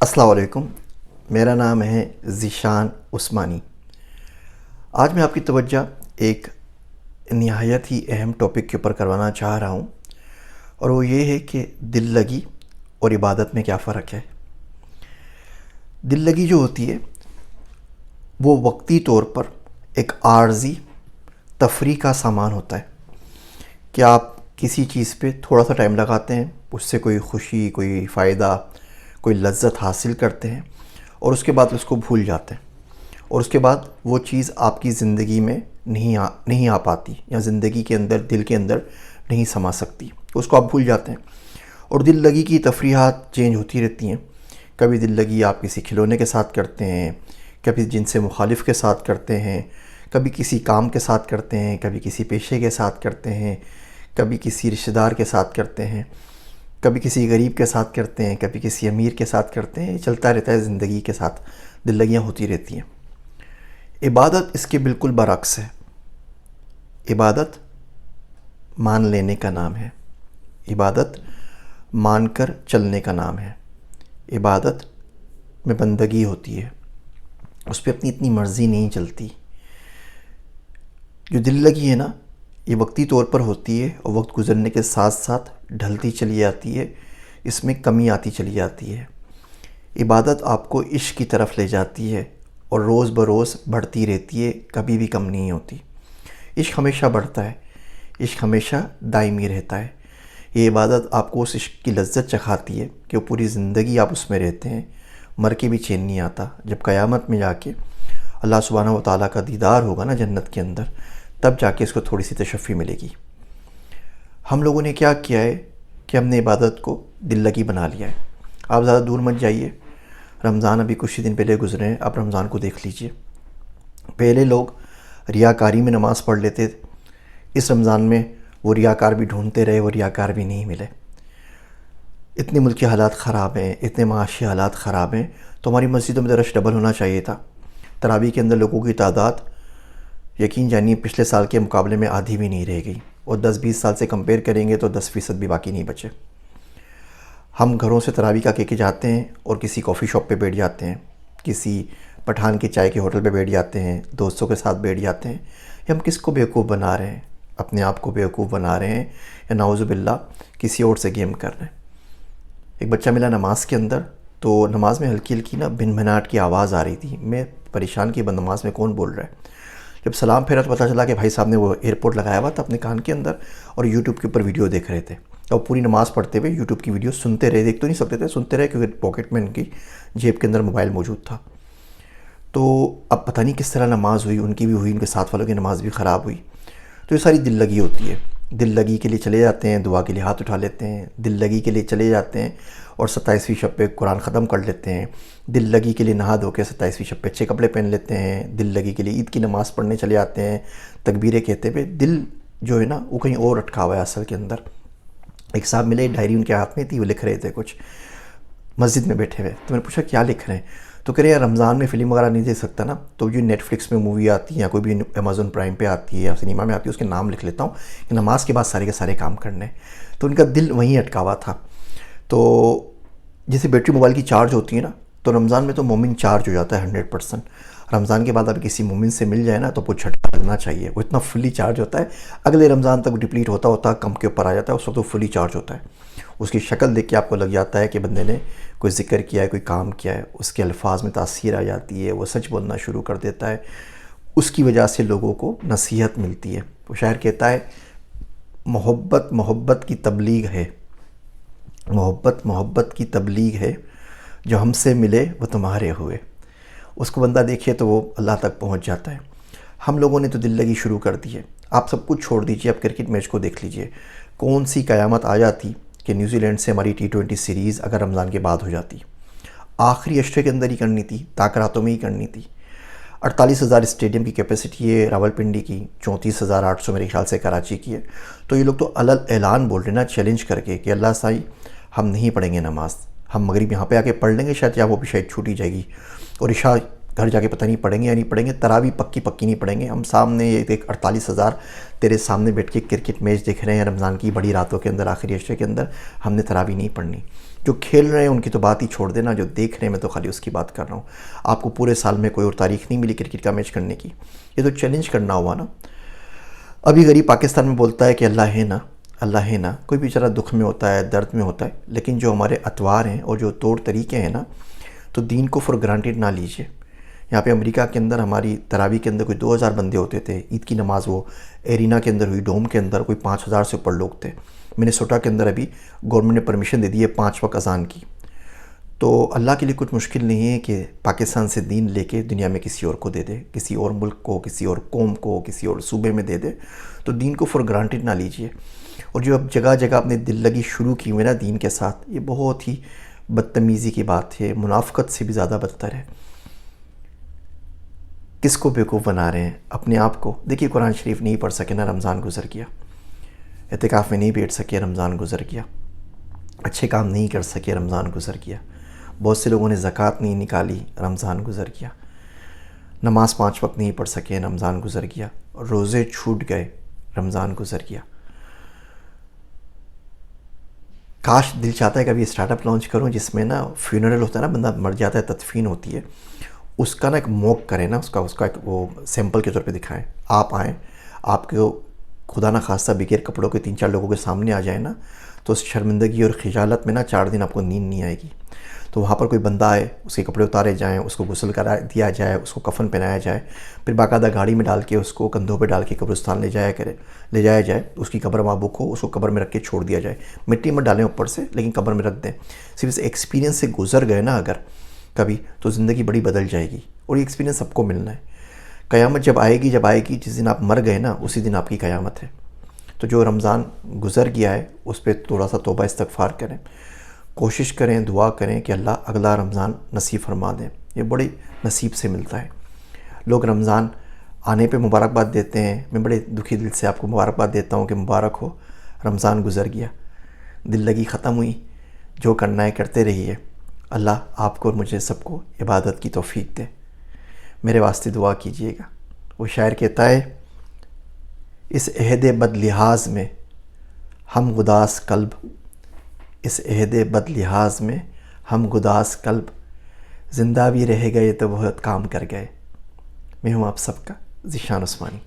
السلام علیکم، میرا نام ہے ذیشان عثمانی۔ آج میں آپ کی توجہ ایک نہایت ہی اہم ٹاپک کے اوپر کروانا چاہ رہا ہوں، اور وہ یہ ہے کہ دل لگی اور عبادت میں کیا فرق ہے۔ دل لگی جو ہوتی ہے وہ وقتی طور پر ایک عارضی تفریح کا سامان ہوتا ہے کہ آپ کسی چیز پہ تھوڑا سا ٹائم لگاتے ہیں، اس سے کوئی خوشی، کوئی فائدہ، کوئی لذت حاصل کرتے ہیں، اور اس کے بعد اس کو بھول جاتے ہیں، اور اس کے بعد وہ چیز آپ کی زندگی میں نہیں آ پاتی، یا زندگی کے اندر، دل کے اندر نہیں سما سکتی، اس کو آپ بھول جاتے ہیں۔ اور دل لگی کی تفریحات چینج ہوتی رہتی ہیں۔ کبھی دل لگی آپ کسی کھلونے کے ساتھ کرتے ہیں، کبھی جن سے مخالف کے ساتھ کرتے ہیں، کبھی کسی کام کے ساتھ کرتے ہیں، کبھی کسی پیشے کے ساتھ کرتے ہیں، کبھی کسی رشتہ دار کے ساتھ کرتے ہیں، کبھی کسی غریب کے ساتھ کرتے ہیں، کبھی کسی امیر کے ساتھ کرتے ہیں۔ یہ چلتا رہتا ہے، زندگی کے ساتھ دل لگیاں ہوتی رہتی ہیں۔ عبادت اس کے بالکل برعکس ہے۔ عبادت مان لینے کا نام ہے، عبادت مان کر چلنے کا نام ہے، عبادت میں بندگی ہوتی ہے، اس پہ اپنی اتنی مرضی نہیں چلتی۔ جو دل لگی ہے نا، یہ وقتی طور پر ہوتی ہے، اور وقت گزرنے کے ساتھ ساتھ ڈھلتی چلی جاتی ہے، اس میں کمی آتی چلی جاتی ہے۔ عبادت آپ کو عشق کی طرف لے جاتی ہے، اور روز بروز بڑھتی رہتی ہے، کبھی بھی کم نہیں ہوتی۔ عشق ہمیشہ بڑھتا ہے، عشق ہمیشہ دائمی رہتا ہے۔ یہ عبادت آپ کو اس عشق کی لذت چکھاتی ہے کہ وہ پوری زندگی آپ اس میں رہتے ہیں، مر کے بھی چین نہیں آتا۔ جب قیامت میں جا کے اللہ سبحانہ و تعالیٰ کا دیدار ہوگا نا جنت کے اندر، تب جا کے اس کو تھوڑی سی تشفی ملے گی۔ ہم لوگوں نے کیا کیا ہے کہ ہم نے عبادت کو دل لگی بنا لیا ہے۔ آپ زیادہ دور مت جائیے، رمضان ابھی کچھ ہی دن پہلے گزرے ہیں، آپ رمضان کو دیکھ لیجئے۔ پہلے لوگ ریاکاری میں نماز پڑھ لیتے تھے، اس رمضان میں وہ ریاکار بھی ڈھونڈتے رہے، وہ ریاکار بھی نہیں ملے۔ اتنے ملکی حالات خراب ہیں، اتنے معاشی حالات خراب ہیں، تو ہماری مسجدوں میں رش ڈبل ہونا چاہیے تھا۔ تراویح کے اندر لوگوں کی تعداد یقین جانیے پچھلے سال کے مقابلے میں آدھی بھی نہیں رہ گئی، اور 10-20 سال سے کمپیئر کریں گے تو 10% بھی باقی نہیں بچے۔ ہم گھروں سے تراویح کا کے جاتے ہیں اور کسی کافی شاپ پہ بیٹھ جاتے ہیں، کسی پٹھان کے چائے کے ہوٹل پہ بیٹھ جاتے ہیں، دوستوں کے ساتھ بیٹھ جاتے ہیں۔ یہ ہم کس کو بیوقوف بنا رہے ہیں؟ اپنے آپ کو بیوقوف بنا رہے ہیں، یا نعوذ باللہ کسی اور سے گیم کر رہے ہیں؟ ایک بچہ ملا نماز کے اندر، تو نماز میں ہلکی ہلکی نا بن بھناٹ کی آواز آ رہی تھی۔ میں پریشان کہ نماز میں کون بول رہا ہے؟ جب سلام پھیرا تو پتہ چلا کہ بھائی صاحب نے وہ ایئرپورٹ لگایا ہوا تھا اپنے کان کے اندر، اور یوٹیوب کے اوپر ویڈیو دیکھ رہے تھے، اور پوری نماز پڑھتے ہوئے یوٹیوب کی ویڈیو سنتے رہے۔ دیکھ تو نہیں سکتے تھے، سنتے رہے، کیونکہ پاکٹ میں ان کی جیب کے اندر موبائل موجود تھا۔ تو اب پتہ نہیں کس طرح نماز ہوئی، ان کی بھی ہوئی، ان کے ساتھ والوں کی نماز بھی خراب ہوئی۔ تو یہ ساری دل لگی ہوتی ہے۔ دل لگی کے لیے چلے جاتے ہیں، دعا کے لیے ہاتھ اٹھا لیتے ہیں، دل لگی کے لیے چلے جاتے ہیں اور 27ویں شب پہ قرآن ختم کر لیتے ہیں، دل لگی کے لیے نہا دھو کے 27ویں شب پہ اچھے کپڑے پہن لیتے ہیں، دل لگی کے لیے عید کی نماز پڑھنے چلے جاتے ہیں، تکبیریں کہتے ہوئے۔ دل جو ہے نا وہ کہیں اور اٹکا ہوا ہے اصل کے اندر۔ ایک صاحب ملے، ڈائری ان کے ہاتھ میں تھی، وہ لکھ رہے تھے کچھ، مسجد میں بیٹھے ہوئے۔ تو میں نے پوچھا کیا لکھ رہے ہیں؟ تو کہہ رہے ہیں رمضان میں فلم وغیرہ نہیں دیکھ سکتا نا، تو جو نیٹ فلکس میں مووی آتی ہے، یا کوئی بھی امیزون پرائم پہ آتی ہے، یا سنیما میں آتی ہے، اس کے نام لکھ لیتا ہوں کہ نماز کے بعد سارے کے سارے کام کرنے ہیں۔ تو ان کا دل وہیں اٹکا ہوا تھا۔ تو جیسے بیٹری موبائل کی چارج ہوتی ہے نا، تو رمضان میں تو مومن چارج ہو جاتا ہے 100%۔ رمضان کے بعد اب کسی مومن سے مل جائے نا تو وہ جھٹکا لگنا چاہیے، وہ اتنا فلی چارج ہوتا ہے، اگلے رمضان تک ڈپلیٹ ہوتا ہوتا کم کے اوپر آ جاتا ہے، اس وقت وہ فلی چارج ہوتا ہے۔ اس کی شکل دیکھ کے آپ کو لگ جاتا ہے کہ بندے نے کوئی ذکر کیا ہے، کوئی کام کیا ہے، اس کے الفاظ میں تاثیر آ جاتی ہے، وہ سچ بولنا شروع کر دیتا ہے، اس کی وجہ سے لوگوں کو نصیحت ملتی ہے۔ وہ شاعر کہتا ہے محبت محبت کی تبلیغ ہے، محبت محبت کی تبلیغ ہے، جو ہم سے ملے وہ تمہارے ہوئے۔ اس کو بندہ دیکھے تو وہ اللہ تک پہنچ جاتا ہے۔ ہم لوگوں نے تو دل لگی شروع کر دی ہے۔ آپ سب کچھ چھوڑ دیجئے، آپ کرکٹ میچ کو دیکھ لیجئے۔ کون سی قیامت آ جاتی کہ نیوزی لینڈ سے ہماری T20 سیریز اگر رمضان کے بعد ہو جاتی؟ آخری اشرے کے اندر ہی کرنی تھی، تاکراتوں میں ہی کرنی تھی۔ 48,000 اسٹیڈیم کی کیپیسٹی ہے راول پنڈی کی، 34,800 میرے خیال سے کراچی کی ہے۔ تو یہ لوگ تو علل اعلان بول رہے ہیں نا، چیلنج کر کے کہ اللہ سائی ہم نہیں پڑھیں گے نماز، ہم مغرب یہاں پہ آ کے پڑھ لیں گے شاید، یا وہ بھی شاید چھوٹی جائے گی، اور عشاء گھر جا کے پتہ نہیں پڑھیں گے یا نہیں پڑھیں گے، تراویح پکی نہیں پڑھیں گے۔ ہم سامنے یہ دیکھ 48,000 تیرے سامنے بیٹھ کے کرکٹ میچ دیکھ رہے ہیں رمضان کی بڑی راتوں کے اندر، آخری عشرے کے اندر، ہم نے تراویح نہیں پڑھنی، جو کھیل رہے ہیں ان کی تو بات ہی چھوڑ دینا، جو دیکھ رہے ہیں میں تو خالی اس کی بات کر رہا ہوں۔ آپ کو پورے سال میں کوئی اور تاریخ نہیں ملی کرکٹ کا میچ کرنے کی، یہ تو چیلنج کرنا ہوا نا۔ ابھی غریب پاکستان میں بولتا ہے کہ اللہ ہے نا، اللہ ہے نا، کوئی بیچارہ دکھ میں ہوتا ہے، درد میں ہوتا ہے، لیکن جو ہمارے اطوار ہیں اور جو طور طریقے ہیں نا، تو دین کو فار گرانٹیڈ نہ لیجیے۔ یہاں پہ امریکہ کے اندر ہماری تراویح کے اندر کوئی 2000 بندے ہوتے تھے، عید کی نماز وہ ایرینا کے اندر ہوئی، ڈوم کے اندر کوئی 5000 سے اوپر لوگ تھے۔ منیسوٹا کے اندر ابھی گورنمنٹ نے پرمیشن دے دی ہے 5 وقت اذان کی۔ تو اللہ کے لیے کچھ مشکل نہیں ہے کہ پاکستان سے دین لے کے دنیا میں کسی اور کو دے دے، کسی اور ملک کو، کسی اور قوم کو، کسی اور صوبے میں دے دے۔ تو دین کو فار گرانٹیڈ نہ لیجیے۔ اور جو اب جگہ جگہ اپنے دل لگی شروع کی ہوئی نا دین کے ساتھ، یہ بہت ہی بدتمیزی کی بات ہے، منافقت سے بھی زیادہ بدتر ہے۔ کس کو بیوقوف بنا رہے ہیں؟ اپنے آپ کو۔ دیکھیے قرآن شریف نہیں پڑھ سکے نا، رمضان گزر گیا، اعتکاف میں نہیں بیٹھ سکے، رمضان گزر گیا، اچھے کام نہیں کر سکے، رمضان گزر گیا، بہت سے لوگوں نے زکوٰۃ نہیں نکالی، رمضان گزر گیا، نماز 5 وقت نہیں پڑھ سکے، رمضان گزر گیا، روزے چھوٹ گئے، رمضان گزر گیا۔ کاش دل چاہتا ہے کہ ابھی اسٹارٹ اپ لانچ کروں جس میں نا فیونرل ہوتا ہے نا، بندہ مر جاتا ہے، تدفین ہوتی ہے، اس کا نا ایک موک کریں نا، اس کا ایک وہ سیمپل کے طور پہ دکھائیں۔ آپ آئیں، آپ کو خدا نہ خواستہ بغیر کپڑوں کے 3-4 لوگوں کے سامنے آ جائیں نا، تو اس شرمندگی اور خجالت میں نا 4 دن آپ کو نیند نہیں آئے گی۔ تو وہاں پر کوئی بندہ آئے، اس کے کپڑے اتارے جائیں، اس کو غسل کرا دیا جائے، اس کو کفن پہنایا جائے، پھر باقاعدہ گاڑی میں ڈال کے اس کو کندھوں پہ ڈال کے قبرستان لے جایا جائے، اس کی قبر وہاں بک ہو، اس کو قبر میں رکھ کے چھوڑ دیا جائے، مٹی میں ڈالیں اوپر سے لیکن قبر میں رکھ دیں۔ صرف اس ایکسپیرینس سے گزر گئے نا اگر کبھی، تو زندگی بڑی بدل جائے گی، اور یہ ایکسپیرینس سب کو ملنا ہے۔ قیامت جب آئے گی جس دن آپ مر گئے نا، اسی دن آپ کی قیامت ہے۔ تو جو رمضان گزر گیا ہے اس پہ تھوڑا سا توبہ استغفار کریں، کوشش کریں، دعا کریں کہ اللہ اگلا رمضان نصیب فرما دیں۔ یہ بڑی نصیب سے ملتا ہے۔ لوگ رمضان آنے پہ مبارکباد دیتے ہیں، میں بڑے دکھی دل سے آپ کو مبارکباد دیتا ہوں کہ مبارک ہو، رمضان گزر گیا، دل لگی ختم ہوئی، جو کرنا ہے کرتے رہیے۔ اللہ آپ کو اور مجھے سب کو عبادت کی توفیق دے۔ میرے واسطے دعا کیجیے گا۔ وہ شاعر کہتا ہے، اس عہد بد لحاظ میں ہم گداز قلب، اس عہد بد لحاظ میں ہم گداز قلب، زندہ بھی رہ گئے تو بہت کام کر گئے۔ میں ہوں آپ سب کا ذیشان عثمانی۔